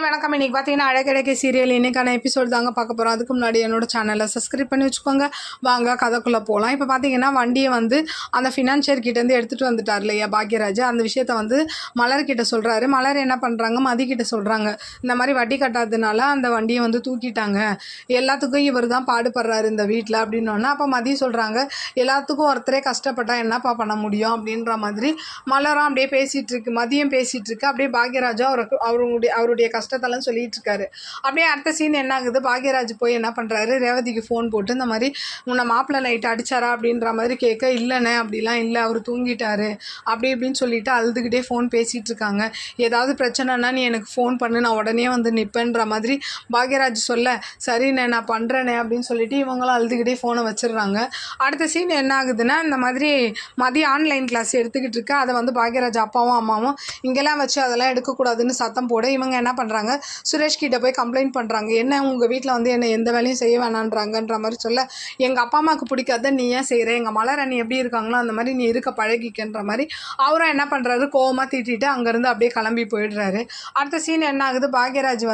வணக்கம். இன்றைக்கி பார்த்தீங்கன்னா அழகழகை சீரியல் இன்றைக்கான எபிசோடு தாங்க பார்க்க போகிறோம். அதுக்கு முன்னாடி என்னோட சேனலை சப்ஸ்கிரைப் பண்ணி வச்சுக்கோங்க. வாங்க கதைக்குள்ளே போகலாம். இப்போ பார்த்தீங்கன்னா வண்டியை அந்த ஃபினான்ஷியர் கிட்டேருந்து எடுத்துகிட்டு வந்துட்டார் இல்லையா பாக்யராஜ். அந்த விஷயத்த மலர்கிட்ட சொல்கிறாரு. மலர் என்ன பண்ணுறாங்க, மதிக்கிட்ட சொல்கிறாங்க, இந்த மாதிரி வட்டி கட்டாததுனால அந்த வண்டியை தூக்கிட்டாங்க, எல்லாத்துக்கும் இவர் தான் பாடுபடுறாரு இந்த வீட்டில் அப்படின்னோன்னா, அப்போ மதி சொல்கிறாங்க, எல்லாத்துக்கும் ஒருத்தரே கஷ்டப்பட்டால் என்னப்பா பண்ண முடியும் அப்படின்ற மாதிரி மலரும் அப்படியே பேசிகிட்ருக்கு, மதியம் பேசிகிட்ருக்கு. அப்படியே பாக்யராஜா அவருடைய கஷ்டத்தெல்லாம் சொல்லிட்டு இருக்காரு. அப்படியே அடுத்த சீன் என்ன ஆகுது, பாக்யராஜ் போய் என்ன பண்ணுறாரு, ரேவதிக்கு ஃபோன் போட்டு இந்த மாதிரி உன்னை மாப்பிள்ளை நைட்டு அடிச்சாரா அப்படின்ற மாதிரி கேட்க, இல்லைண்ணே அப்படிலாம் இல்லை, அவர் தூங்கிட்டாரு அப்படி இப்படின்னு சொல்லிட்டு அழுதுகிட்டே ஃபோன் பேசிகிட்டு இருக்காங்க. ஏதாவது பிரச்சனைனா நீ எனக்கு ஃபோன் பண்ணு, நான் உடனே நிற்பேன்ற மாதிரி பாக்யராஜ் சொல்ல, சரிண்ணே நான் பண்ணுறேனே அப்படின்னு சொல்லிட்டு இவங்களும் அழுதுகிட்டே ஃபோனை வச்சிடுறாங்க. அடுத்த சீன் என்ன ஆகுதுன்னா, இந்த மாதிரி மதியம் ஆன்லைன் கிளாஸ் எடுத்துக்கிட்டு இருக்கு. அதை பாக்யராஜ் அப்பாவும் அம்மாவும் இங்கெல்லாம் வச்சு அதெல்லாம் எடுக்கக்கூடாதுன்னு சத்தம் போட, இவங்க என்ன பண்ணுறாங்க, சுரேஷ் கிட்ட போய் கம்ப்ளைண்ட் பண்ணுறாங்க. என்ன உங்கள் வீட்டில் என்ன எந்த வேலையும் செய்ய வேணான்றாங்கன்ற மாதிரி சொல்ல, எங்கள் அப்பா அம்மாவுக்கு பிடிக்காத நீ ஏன் செய்கிற, எங்கள் மலர் அண்ணி எப்படி இருக்காங்களோ அந்த மாதிரி நீ இருக்க பழகிக்கன்ற மாதிரி அவரும் என்ன பண்ணுறாரு, கோவமாக திட்டிட்டு அங்கேருந்து அப்படியே கிளம்பி போயிடுறாரு. அடுத்த சீன் என்ன ஆகுது, பாக்யராஜ்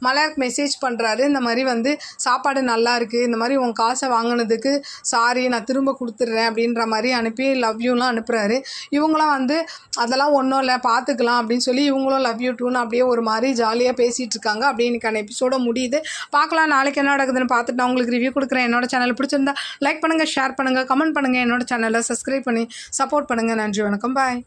மலருக்கு மெசேஜ் பண்ணுறாரு, இந்த மாதிரி சாப்பாடு நல்லா இருக்குது, இந்த மாதிரி உன் காசை வாங்கினதுக்கு சாரி, நான் திரும்ப கொடுத்துட்றேன் அப்படின்ற மாதிரி அனுப்பி லவ் யூலாம் அனுப்புகிறாரு. இவங்களும் அதெல்லாம் ஒன்றும் இல்லை பார்த்துக்கலாம் அப்படின்னு சொல்லி இவங்களும் லவ் யூ டூன்னு அப்படியே ஒரு மாதிரி ஜாலியாக பேசிகிட்டு இருக்காங்க. அப்படியே இன்னைக்கான எபிசோட முடியுது. பார்க்கலாம் நாளைக்கு என்ன நடக்குதுன்னு பார்த்துட்டு நான் உங்களுக்கு ரிவ்யூ கொடுக்குறேன். என்னோட சேனல் பிடிச்சிருந்தா லைக் பண்ணுங்கள், ஷேர் பண்ணுங்கள், கமெண்ட் பண்ணுங்கள், என்னோட சேனலை சப்ஸ்கிரைப் பண்ணி சப்போர்ட் பண்ணுங்கள். நன்றி, வணக்கம், பாய்.